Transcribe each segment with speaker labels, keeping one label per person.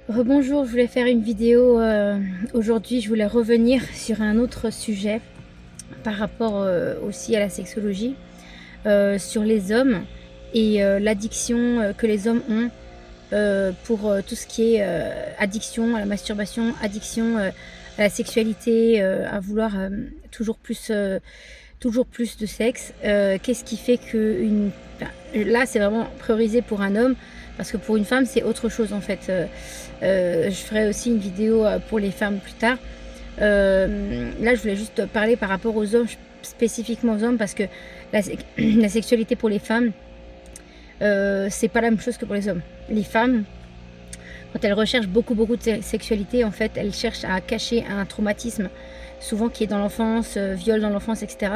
Speaker 1: Rebonjour, je voulais faire une vidéo aujourd'hui. Je voulais revenir sur un autre sujet par rapport aussi à la sexologie, sur les hommes et l'addiction que les hommes ont pour tout ce qui est addiction à la masturbation, addiction à la sexualité, à vouloir toujours plus de sexe. Qu'est-ce qui fait que là c'est vraiment priorisé pour un homme, parce que pour une femme c'est autre chose en fait. Je ferai aussi une vidéo pour les femmes plus tard. Là je voulais juste parler par rapport aux hommes, spécifiquement aux hommes, parce que la sexualité pour les femmes, c'est pas la même chose que pour les hommes. Les femmes, quand elles recherchent beaucoup de sexualité, en fait, elles cherchent à cacher un traumatisme, souvent qui est dans l'enfance, viol dans l'enfance, etc.,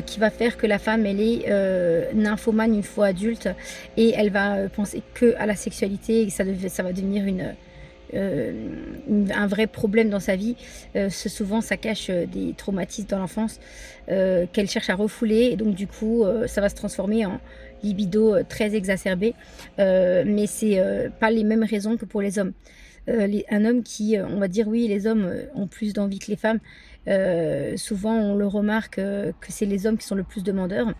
Speaker 1: qui va faire que la femme, elle est nymphomane une fois adulte, et elle va penser que à la sexualité, et ça va devenir un vrai problème dans sa vie. Souvent ça cache des traumatismes dans l'enfance qu'elle cherche à refouler, et donc du coup ça va se transformer en libido très exacerbé, mais c'est pas les mêmes raisons que pour les hommes. Un homme qui, on va dire, oui, les hommes ont plus d'envie que les femmes. Souvent on le remarque que c'est les hommes qui sont le plus demandeurs.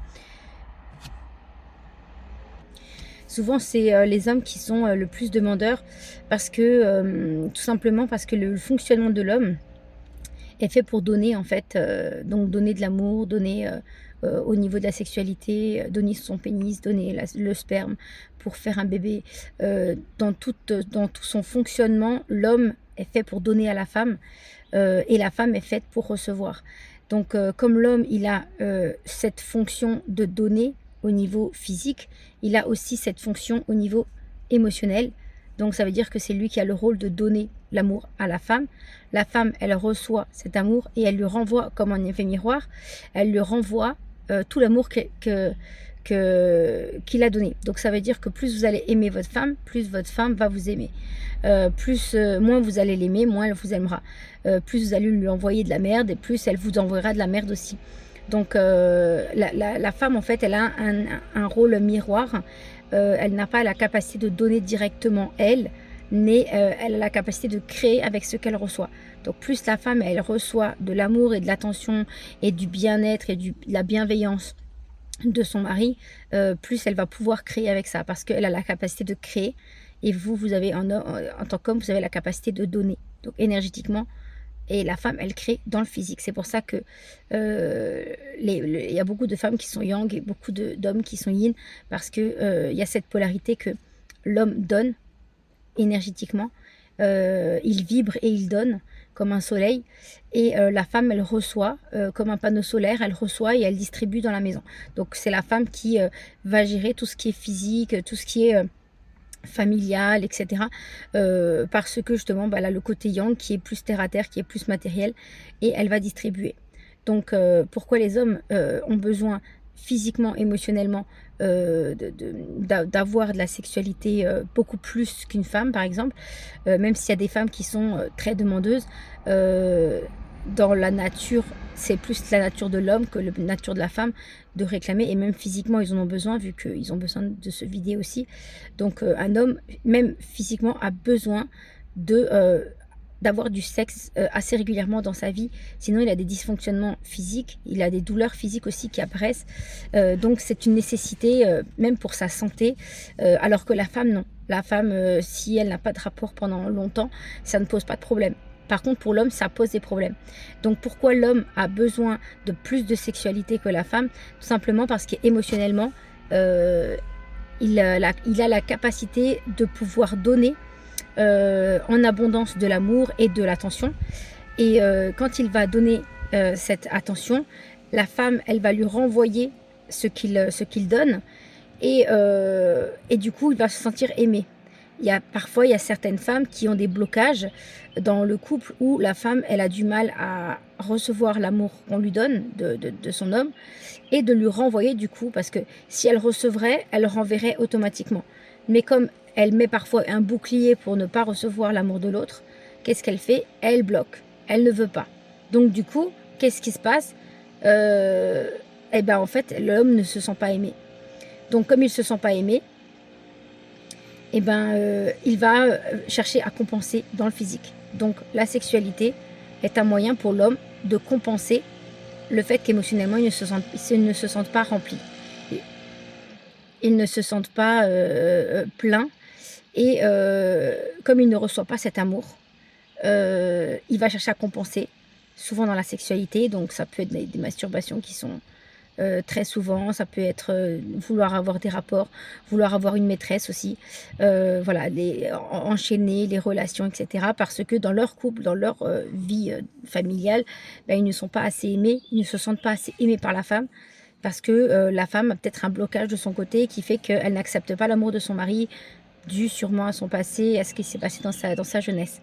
Speaker 1: Souvent, c'est les hommes qui sont le plus demandeurs, parce que tout simplement parce que le fonctionnement de l'homme est fait pour donner en fait, donc donner de l'amour, donner au niveau de la sexualité, donner son pénis, donner le sperme pour faire un bébé. Dans tout son fonctionnement, l'homme est fait pour donner à la femme, et la femme est faite pour recevoir. Donc comme l'homme il a cette fonction de donner au niveau physique, il a aussi cette fonction au niveau émotionnel. Donc ça veut dire que c'est lui qui a le rôle de donner l'amour à la femme. La femme, elle reçoit cet amour et elle lui renvoie, comme un effet miroir, elle lui renvoie tout l'amour qu'il a donné. Donc ça veut dire que plus vous allez aimer votre femme, plus votre femme va vous aimer. Moins vous allez l'aimer, moins elle vous aimera. Plus vous allez lui envoyer de la merde, et plus elle vous envoiera de la merde aussi. Donc la femme, en fait, elle a un rôle miroir. Elle n'a pas la capacité de donner directement elle, mais elle a la capacité de créer avec ce qu'elle reçoit. Donc plus la femme, elle reçoit de l'amour et de l'attention et du bien-être et de la bienveillance de son mari, plus elle va pouvoir créer avec ça, parce qu'elle a la capacité de créer, et vous avez en tant qu'homme, vous avez la capacité de donner, donc énergétiquement. Et la femme, elle crée dans le physique. C'est pour ça que il y a beaucoup de femmes qui sont yang et beaucoup d'hommes qui sont yin, parce que il y a cette polarité que l'homme donne énergétiquement, il vibre et il donne comme un soleil, et la femme, elle reçoit comme un panneau solaire, elle reçoit et elle distribue dans la maison. Donc c'est la femme qui va gérer tout ce qui est physique, tout ce qui est familial, etc. Parce que justement, bah, elle a le côté yang qui est plus terre à terre, qui est plus matériel, et elle va distribuer. Donc pourquoi les hommes ont besoin physiquement, émotionnellement, d'avoir de la sexualité beaucoup plus qu'une femme, par exemple, même s'il y a des femmes qui sont très demandeuses. Dans la nature, c'est plus la nature de l'homme que la nature de la femme de réclamer, et même physiquement ils en ont besoin, vu qu'ils ont besoin de se vider aussi. Donc un homme, même physiquement, a besoin de d'avoir du sexe assez régulièrement dans sa vie, sinon il a des dysfonctionnements physiques, il a des douleurs physiques aussi qui apparaissent. Donc c'est une nécessité, même pour sa santé, alors que la femme, non. La femme, si elle n'a pas de rapport pendant longtemps, ça ne pose pas de problème. Par contre, pour l'homme, ça pose des problèmes. Donc pourquoi l'homme a besoin de plus de sexualité que la femme? Tout simplement parce qu'émotionnellement, il a la capacité de pouvoir donner en abondance de l'amour et de l'attention. Et quand il va donner cette attention, la femme, elle va lui renvoyer ce qu'il donne, et du coup, il va se sentir aimé. Parfois, il y a certaines femmes qui ont des blocages dans le couple, où la femme, elle a du mal à recevoir l'amour qu'on lui donne de son homme, et de lui renvoyer du coup, parce que si elle recevrait, elle renverrait automatiquement. Mais comme elle met parfois un bouclier pour ne pas recevoir l'amour de l'autre, qu'est-ce qu'elle fait? Elle bloque, elle ne veut pas. Donc du coup, qu'est-ce qui se passe? Eh ben en fait, l'homme ne se sent pas aimé. Donc comme il ne se sent pas aimé, et ben, il va, chercher à compenser dans le physique. Donc la sexualité est un moyen pour l'homme de compenser le fait qu'émotionnellement il ne se sente pas rempli. I il ne se sente pas, plein et comme il ne reçoit pas cet amour, il va chercher à compenser, souvent dans la sexualité. Donc ça peut être des masturbations qui sont très souvent, ça peut être, vouloir avoir des rapports, vouloir avoir une maîtresse aussi, voilà, enchaîner les relations et cetera. Parce que dans leur couple, dans leur, vie, familiale, bah, ils ne sont pas assez aimés, ils ne se sentent pas assez aimés par la femme. Parce que, la femme a peut-être un blocage de son côté qui fait qu'elle n'accepte pas l'amour de son mari, dû sûrement à son passé, à ce qui s'est passé dans sa jeunesse.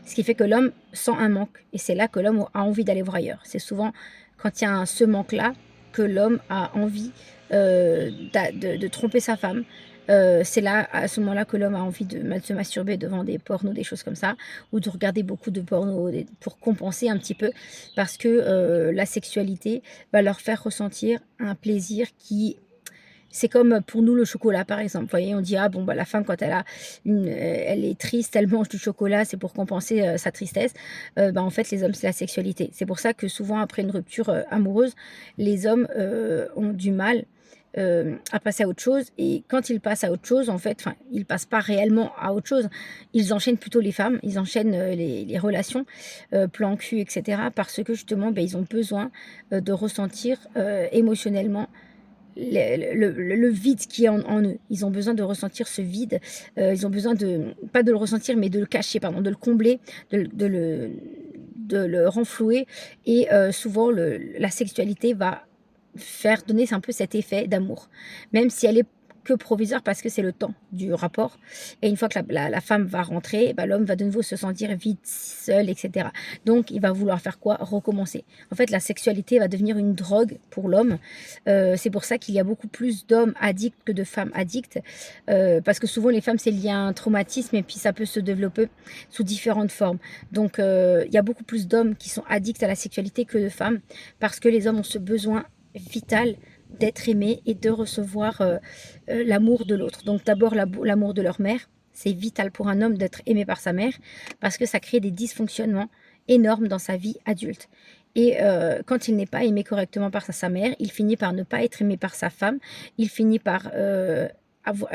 Speaker 1: Ce qui fait que l'homme sent un manque et c'est là que l'homme a envie d'aller voir ailleurs. C'est souvent quand il y a ce manque-là que l'homme a envie, de tromper sa femme. C'est là, à ce moment-là, que l'homme a envie de se masturber devant des pornos, des choses comme ça, ou de regarder beaucoup de pornos pour compenser un petit peu parce que, la sexualité va leur faire ressentir un plaisir qui c'est comme pour nous le chocolat, par exemple. Vous voyez, on dit: «Ah bon, bah, la femme quand elle est triste, elle mange du chocolat, c'est pour compenser, sa tristesse». Bah, en fait, les hommes, c'est la sexualité. C'est pour ça que souvent après une rupture, amoureuse, les hommes, ont du mal, à passer à autre chose et quand ils passent à autre chose, en fait, enfin, ils passent pas réellement à autre chose. Ils enchaînent plutôt les femmes, ils enchaînent, les relations, plan cul et cetera parce que justement, beh, ils ont besoin, de ressentir, émotionnellement le vide qui est en eux. Ils ont besoin de ressentir ce vide, ils ont besoin de pas de le ressentir, mais de le cacher, pardon, de le combler, de le renflouer et souvent la sexualité va faire donner un peu cet effet d'amour. Même si elle est que provisoire parce que c'est le temps du rapport et une fois que la femme va rentrer, bah, l'homme va de nouveau se sentir vide, seul et cetera. Donc il va vouloir faire quoi? Recommencer. En fait, la sexualité va devenir une drogue pour l'homme. C'est pour ça qu'il y a beaucoup plus d'hommes addicts que de femmes addictes, parce que souvent les femmes, c'est lié à un traumatisme et puis ça peut se développer sous différentes formes. Donc il y a beaucoup plus d'hommes qui sont addicts à la sexualité que de femmes, parce que les hommes ont ce besoin vital d'être aimés et de recevoir, l'amour de l'autre. Donc d'abord l'amour de leur mère, c'est vital pour un homme d'être aimé par sa mère, parce que ça crée des dysfonctionnements énormes dans sa vie adulte et quand il n'est pas aimé correctement par sa mère, il finit par ne pas être aimé par sa femme, il finit par,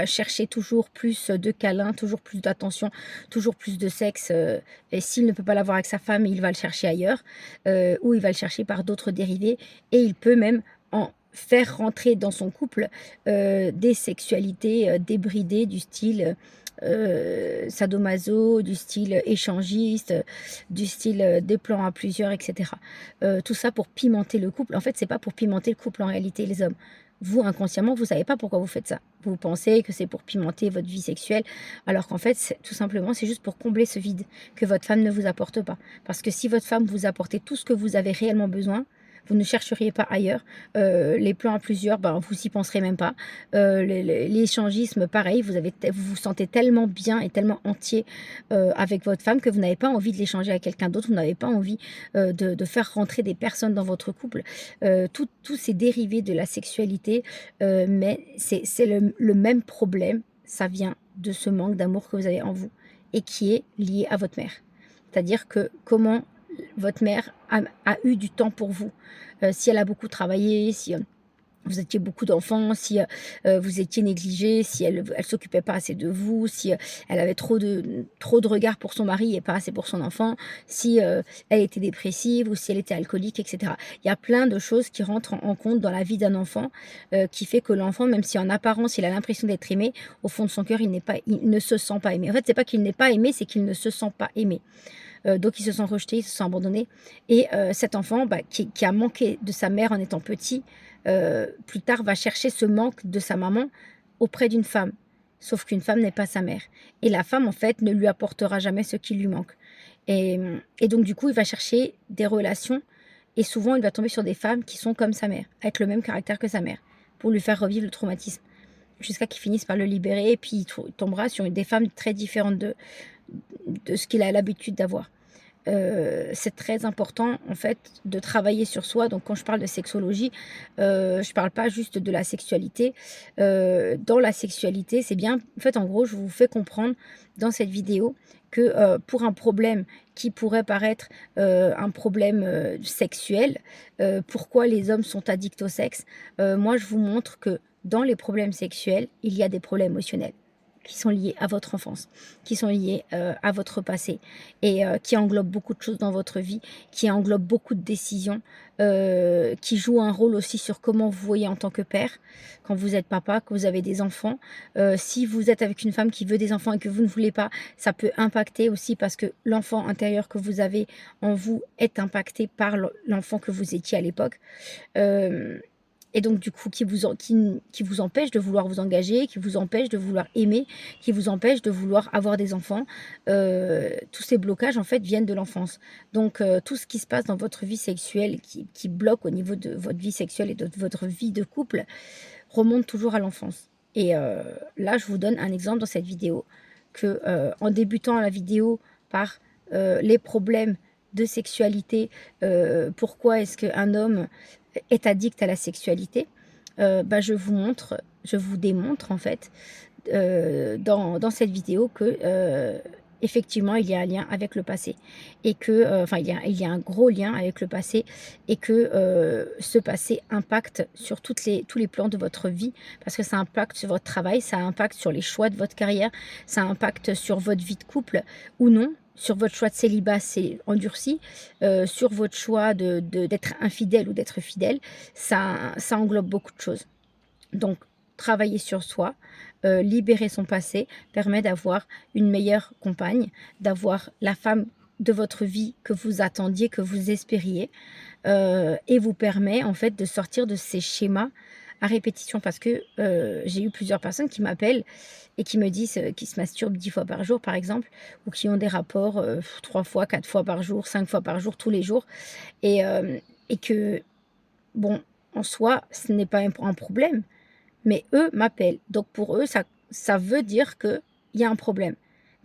Speaker 1: chercher toujours plus de câlins, toujours plus d'attention, toujours plus de sexe, et s'il ne peut pas l'avoir avec sa femme, il va le chercher ailleurs, ou il va le chercher par d'autres dérivés et il peut même en faire rentrer dans son couple, des sexualités, débridées du style, sadomaso, du style échangiste, du style, des plans à plusieurs et cetera. Tout ça pour pimenter le couple. En fait, c'est pas pour pimenter le couple en réalité, les hommes. Vous, inconsciemment, vous savez pas pourquoi vous faites ça. Vous pensez que c'est pour pimenter votre vie sexuelle, alors qu'en fait, c'est tout simplement, c'est juste pour combler ce vide que votre femme ne vous apporte pas. Parce que si votre femme vous apportait tout ce que vous avez réellement besoin, vous ne chercheriez pas ailleurs. Les plans à plusieurs, ben, vous y penserez même pas. L'échangisme, pareil, vous vous sentez tellement bien et tellement entier avec votre femme que vous n'avez pas envie de l'échanger avec quelqu'un d'autre, vous n'avez pas envie de faire rentrer des personnes dans votre couple. Tous ces dérivés de la sexualité, mais c'est le même problème, ça vient de ce manque d'amour que vous avez en vous et qui est lié à votre mère. C'est-à-dire que comment votre mère a eu du temps pour vous. Si elle a beaucoup travaillé, si, vous étiez beaucoup d'enfants, si, vous étiez négligés, si elle s'occupait pas assez de vous, si, elle avait trop de regards pour son mari et pas assez pour son enfant, si, elle était dépressive ou si elle était alcoolique et cetera. Il y a plein de choses qui rentrent en compte dans la vie d'un enfant, qui fait que l'enfant, même si en apparence il a l'impression d'être aimé, au fond de son cœur il ne se sent pas aimé. En fait, c'est pas qu'il n'est pas aimé, c'est qu'il ne se sent pas aimé. Donc ils se sont rejetés, ils se sont abandonnés et cet enfant, bah, qui a manqué de sa mère en étant petit, plus tard va chercher ce manque de sa maman auprès d'une femme. Sauf qu'une femme n'est pas sa mère et la femme, en fait, ne lui apportera jamais ce qui lui manque et donc du coup, il va chercher des relations et souvent, il va tomber sur des femmes qui sont comme sa mère, avec le même caractère que sa mère, pour lui faire revivre le traumatisme. Jusqu'à qu'il finisse par le libérer et puis il tombera sur des femmes très différentes de ce qu'il a l'habitude d'avoir. c'est très important en fait de travailler sur soi. Donc quand je parle de sexologie, je parle pas juste de la sexualité. Dans la sexualité, c'est bien en fait, en gros, je vous fais comprendre dans cette vidéo que, pour un problème qui pourrait paraître, un problème, sexuel, pourquoi les hommes sont addicts au sexe, moi je vous montre que dans les problèmes sexuels, il y a des problèmes émotionnels qui sont liés à votre enfance, qui sont liés, à votre passé et qui englobent beaucoup de choses dans votre vie, qui englobent beaucoup de décisions, qui jouent un rôle aussi sur comment vous voyez en tant que père, quand vous êtes papa, que vous avez des enfants. Si vous êtes avec une femme qui veut des enfants et que vous ne voulez pas, ça peut impacter aussi parce que l'enfant intérieur que vous avez en vous est impacté par l'enfant que vous étiez à l'époque. Hem Et donc du coup, qui vous empêche de vouloir vous engager, qui vous empêche de vouloir aimer, qui vous empêche de vouloir avoir des enfants. Tous ces blocages, en fait, viennent de l'enfance. Donc tout ce qui se passe dans votre vie sexuelle qui bloque au niveau de votre vie sexuelle et de votre vie de couple, remonte toujours à l'enfance. Et là, je vous donne un exemple dans cette vidéo que, en débutant la vidéo par, les problèmes de sexualité, pourquoi est-ce qu'un homme est addict à la sexualité, bah, je vous démontre en fait, dans cette vidéo que, effectivement il y a un lien avec le passé et que, enfin il y a un gros lien avec le passé et que, ce passé impacte sur tous les plans de votre vie parce que ça impacte sur votre travail, ça impacte sur les choix de votre carrière, ça impacte sur votre vie de couple ou non, sur votre choix de célibat, c'est endurci, sur votre choix d'être infidèle ou d'être fidèle, ça englobe beaucoup de choses. Donc travailler sur soi, libérer son passé permet d'avoir une meilleure compagne, d'avoir la femme de votre vie que vous attendiez, que vous espériez, et vous permet en fait de sortir de ces schémas à répétition. Parce que, j'ai eu plusieurs personnes qui m'appellent et qui me disent, qu'ils se masturbent 10 fois par jour par exemple, ou qui ont des rapports, 3 fois, 4 fois par jour, 5 fois par jour, tous les jours et que bon, en soi, ce n'est pas un problème, mais eux m'appellent. Donc pour eux, ça veut dire qu'il y a un problème.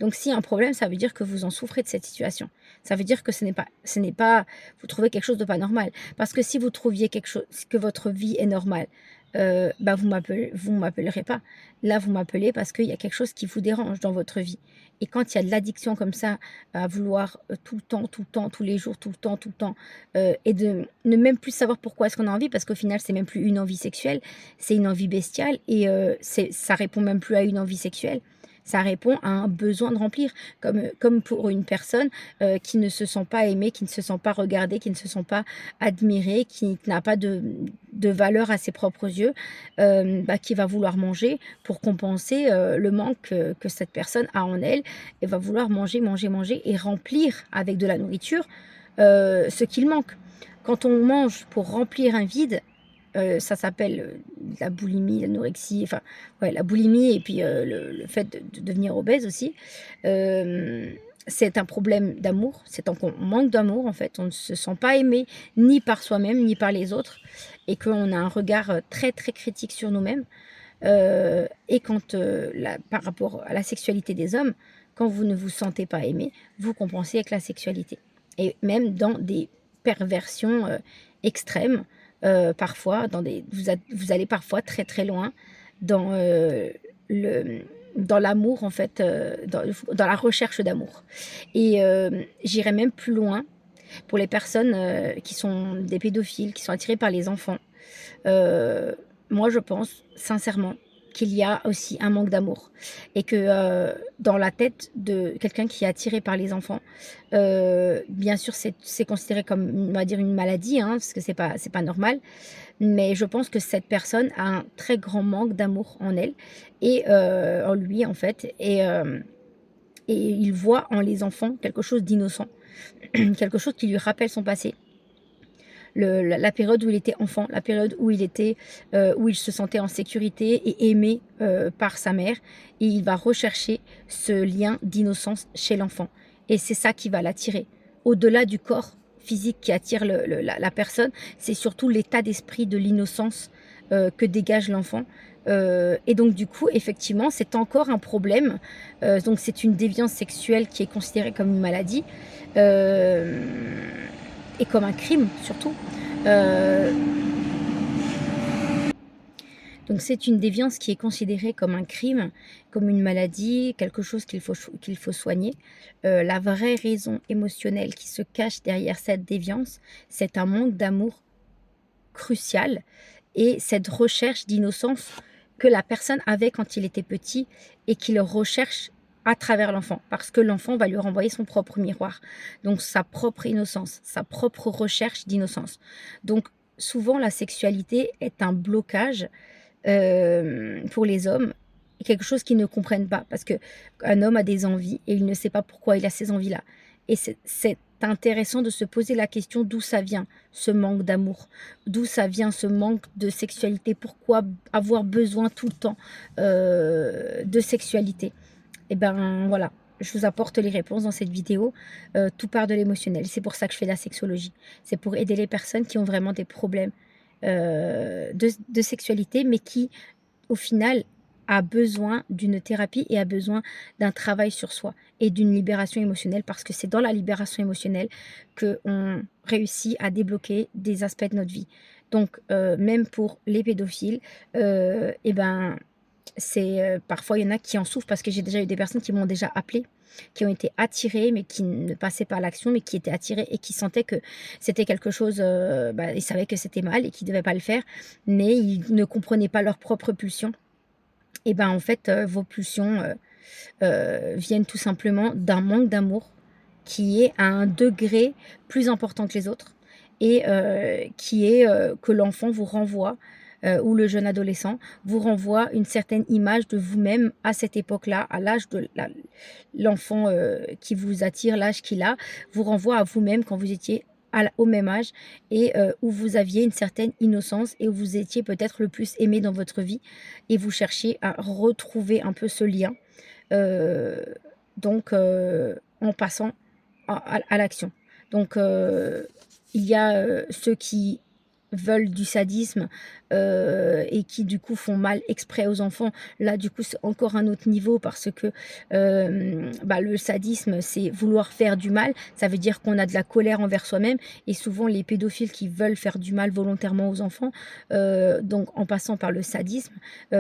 Speaker 1: Donc s'il y a un problème, ça veut dire que vous en souffrez de cette situation. Ça veut dire que ce n'est pas vous trouvez quelque chose de pas normal. Parce que si vous trouviez quelque chose que votre vie est normale, bah, vous m'appellerez pas. Là, vous m'appelez parce qu'il y a quelque chose qui vous dérange dans votre vie. Et quand il y a de l'addiction comme ça, à vouloir, tout le temps, tous les jours, tout le temps, et de ne même plus savoir pourquoi est-ce qu'on a envie, parce qu'au final, c'est même plus une envie sexuelle, c'est une envie bestiale et ça répond même plus à une envie sexuelle. Ça répond à un besoin de remplir, comme pour une personne, qui ne se sent pas aimée, qui ne se sent pas regardée, qui ne se sent pas admirée, qui n'a pas de valeur à ses propres yeux, bah, qui va vouloir manger pour compenser, le manque que cette personne a en elle et va vouloir manger, manger, manger et remplir avec de la nourriture, ce qu'il manque. Quand on mange pour remplir un vide, ça s'appelle, la boulimie, l'anorexie, enfin, ouais, la boulimie et puis, le fait de devenir obèse aussi. C'est un problème d'amour, c'est tant qu'on manque d'amour, en fait, on ne se sent pas aimé ni par soi-même, ni par les autres et qu'on a un regard, très, très critique sur nous-mêmes. Et quand, par rapport à la sexualité des hommes, quand vous ne vous sentez pas aimé, vous compensez avec la sexualité et même dans des perversions, extrêmes. Parfois dans des vous allez parfois très, très loin dans, le dans l'amour en fait, dans la recherche d'amour et j'irai même plus loin pour les personnes, qui sont des pédophiles, qui sont attirés par les enfants. Heu, Moi je pense sincèrement qu'il y a aussi un manque d'amour et que, dans la tête de quelqu'un qui est attiré par les enfants, bien sûr c'est considéré comme, on va dire une maladie, hein, parce que c'est pas normal. Mais je pense que cette personne a un très grand manque d'amour en elle et en lui en fait et il voit en les enfants quelque chose d'innocent, quelque chose qui lui rappelle son passé. La période où il était enfant, la période où il était, où il se sentait en sécurité et aimé, par sa mère et il va rechercher ce lien d'innocence chez l'enfant et c'est ça qui va l'attirer. Au-delà du corps physique qui attire la personne, c'est surtout l'état d'esprit de l'innocence, que dégage l'enfant, Et donc du coup, effectivement, c'est encore un problème. Donc c'est une déviance sexuelle qui est considérée comme une maladie, hem et comme un crime surtout. Heu, donc c'est une déviance qui est considérée comme un crime, comme une maladie, quelque chose qu'il faut soigner. La vraie raison émotionnelle qui se cache derrière cette déviance, c'est un manque d'amour crucial et cette recherche d'innocence que la personne avait quand il était petit et qu'il recherche à travers l'enfant. Parce que l'enfant va lui renvoyer son propre miroir. Donc sa propre innocence, sa propre recherche d'innocence. Donc souvent la sexualité est un blocage pour les hommes, quelque chose qu'ils ne comprennent pas. Parce qu'un homme a des envies et il ne sait pas pourquoi il a ces envies-là. Et c'est intéressant de se poser la question d'où ça vient, ce manque d'amour, d'où ça vient ce manque de sexualité, pourquoi avoir besoin tout le temps de sexualité. Et ben voilà, je vous apporte les réponses dans cette vidéo. Tout part de l'émotionnel. C'est pour ça que je fais la sexologie. C'est pour aider les personnes qui ont vraiment des problèmes de sexualité, mais qui, au final, a besoin d'une thérapie et a besoin d'un travail sur soi et d'une libération émotionnelle, parce que c'est dans la libération émotionnelle qu'on réussit à débloquer des aspects de notre vie. Donc, même pour les pédophiles, et ben, parfois il y en a qui en souffrent parce que j'ai déjà eu des personnes qui m'ont déjà appelé, qui ont été attirées, mais qui ne passaient pas à l'action, mais qui étaient attirées et qui sentaient que c'était quelque chose, ils savaient que c'était mal et qu'ils ne devaient pas le faire, mais ils ne comprenaient pas leurs propres pulsions. Et ben, en fait, vos pulsions, viennent tout simplement d'un manque d'amour qui est à un degré plus important que les autres et qui est, que l'enfant vous renvoie, ou le jeune adolescent vous renvoie une certaine image de vous-même à cette époque-là, à l'âge de l'enfant, qui vous attire, l'âge qu'il a, vous renvoie à vous-même quand vous étiez au même âge et où vous aviez une certaine innocence et où vous étiez peut-être le plus aimé dans votre vie et vous cherchiez à retrouver un peu ce lien, heu, donc en passant à l'action. Donc il y a, ceux qui veulent du sadisme, et qui du coup font mal exprès aux enfants. Là, du coup, c'est encore un autre niveau parce que, bah, le sadisme, c'est vouloir faire du mal. Ça veut dire qu'on a de la colère envers soi-même et souvent les pédophiles qui veulent faire du mal volontairement aux enfants, donc en passant par le sadisme,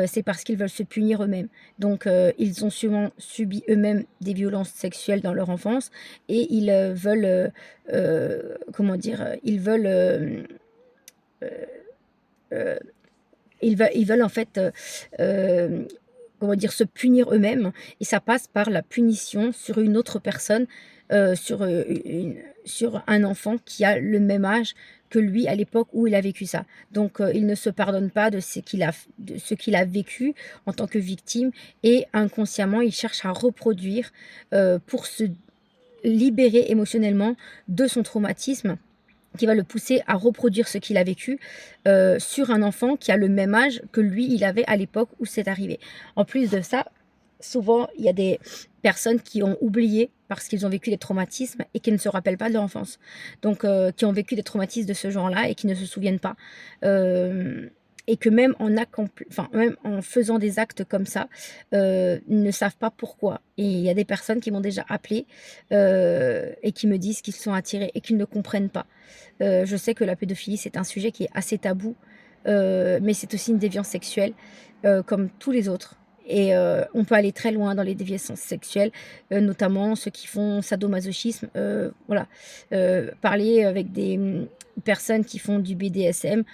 Speaker 1: c'est parce qu'ils veulent se punir eux-mêmes. Donc ils ont sûrement subi eux-mêmes des violences sexuelles dans leur enfance et ils, veulent, comment dire? Ils veulent, heu, ils veulent en fait, comment dire? Se punir eux-mêmes et ça passe par la punition sur une autre personne, sur un enfant qui a le même âge que lui à l'époque où il a vécu ça. Donc il ne se pardonne pas de ce qu'il a vécu en tant que victime et inconsciemment, il cherche à reproduire, pour se libérer émotionnellement de son traumatisme qui va le pousser à reproduire ce qu'il a vécu, sur un enfant qui a le même âge que lui, il avait à l'époque où c'est arrivé. En plus de ça, souvent, il y a des personnes qui ont oublié parce qu'ils ont vécu des traumatismes et qui ne se rappellent pas de leur enfance. Donc qui ont vécu des traumatismes de ce genre-là et qui ne se souviennent pas. Hem Et que même en faisant des actes comme ça, ils ne savent pas pourquoi. Et il y a des personnes qui m'ont déjà appelé et qui me disent qu'ils sont attirés et qu'ils ne comprennent pas. Je sais que la pédophilie, c'est un sujet qui est assez tabou, mais c'est aussi une déviance sexuelle, comme tous les autres. Et on peut aller très loin dans les déviations sexuelles, notamment ceux qui font sadomasochisme, voilà. Parler avec des, personnes qui font du BDSM,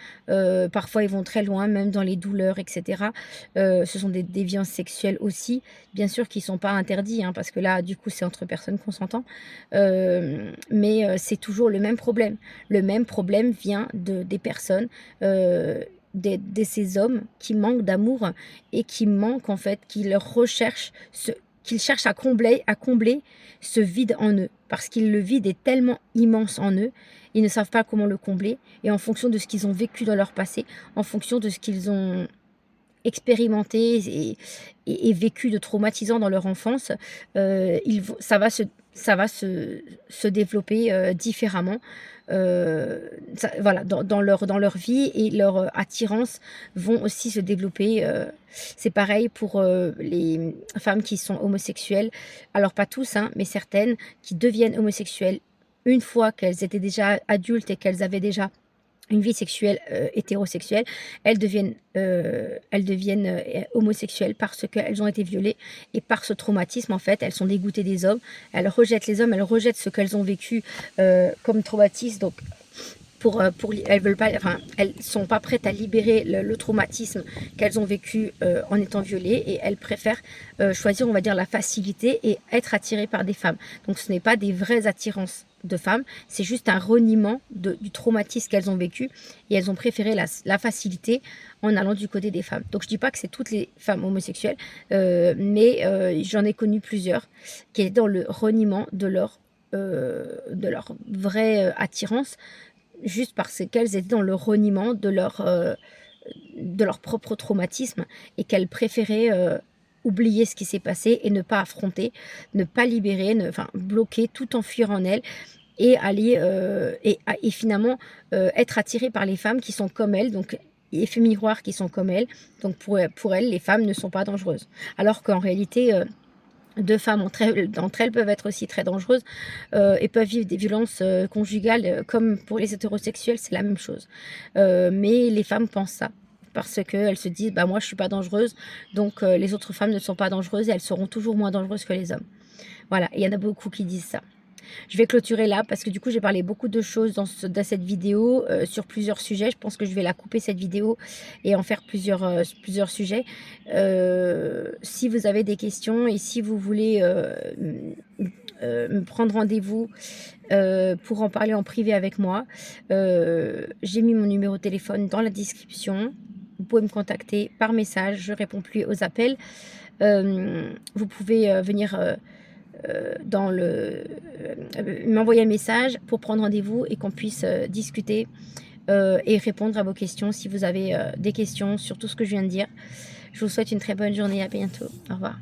Speaker 1: parfois ils vont très loin, même dans les douleurs et cetera. Ce sont des déviances sexuelles aussi, bien sûr qui sont pas interdits, hein, parce que là, du coup, c'est entre personnes consentantes. Mais c'est toujours le même problème. Le même problème vient des personnes, de ces hommes qui manquent d'amour et qui manquent en fait, qu'ils cherchent à combler ce vide en eux. Parce que le vide est tellement immense en eux, ils ne savent pas comment le combler et en fonction de ce qu'ils ont vécu dans leur passé, en fonction de ce qu'ils ont expérimenté et vécu de traumatisant dans leur enfance, ils vont ça va se ça va se développer différemment. Voilà, dans leur vie, et leur attirance vont aussi se développer. C'est pareil pour les femmes qui sont homosexuelles. Alors pas tous, hein, mais certaines qui deviennent homosexuelles une fois qu'elles étaient déjà adultes et qu'elles avaient déjà une vie sexuelle hétérosexuelle, elles deviennent homosexuelles parce qu'elles ont été violées, et par ce traumatisme, en fait, elles sont dégoûtées des hommes, elles rejettent les hommes, elles rejettent ce qu'elles ont vécu comme traumatisme. Donc elles veulent pas, enfin, elles sont pas prêtes à libérer le traumatisme qu'elles ont vécu en étant violées, et elles préfèrent choisir, on va dire, la facilité et être attirées par des femmes. Donc ce n'est pas des vraies attirances de femmes, c'est juste un reniement du traumatisme qu'elles ont vécu, et elles ont préféré la facilité en allant du côté des femmes. Donc je dis pas que c'est toutes les femmes homosexuelles, mais j'en ai connu plusieurs qui étaient dans le reniement de leur vraie attirance, juste parce qu'elles étaient dans le reniement de leur propre traumatisme, et qu'elles préféraient oublier ce qui s'est passé et ne pas affronter, ne pas libérer, enfin bloquer, tout enfuir en elles, et aller et finalement être attirées par les femmes qui sont comme elles, donc effets miroirs qui sont comme elles. Donc pour elles, les femmes ne sont pas dangereuses, alors qu'en réalité deux femmes entre elles peuvent être aussi très dangereuses et peuvent vivre des violences conjugales comme pour les hétérosexuels, c'est la même chose. Mais les femmes pensent ça parce qu'elles se disent, bah moi je suis pas dangereuse, donc les autres femmes ne sont pas dangereuses et elles seront toujours moins dangereuses que les hommes. Voilà, il y en a beaucoup qui disent ça. Je vais clôturer là parce que du coup j'ai parlé beaucoup de choses dans cette vidéo sur plusieurs sujets. Je pense que je vais la couper cette vidéo et en faire plusieurs sujets. Si vous avez des questions et si vous voulez me prendre rendez-vous pour en parler en privé avec moi, j'ai mis mon numéro de téléphone dans la description. Vous pouvez me contacter par message, je réponds plus aux appels. Vous pouvez venir m'envoyer un message pour prendre rendez-vous et qu'on puisse discuter et répondre à vos questions si vous avez des questions sur tout ce que je viens de dire. Je vous souhaite une très bonne journée, à bientôt, au revoir.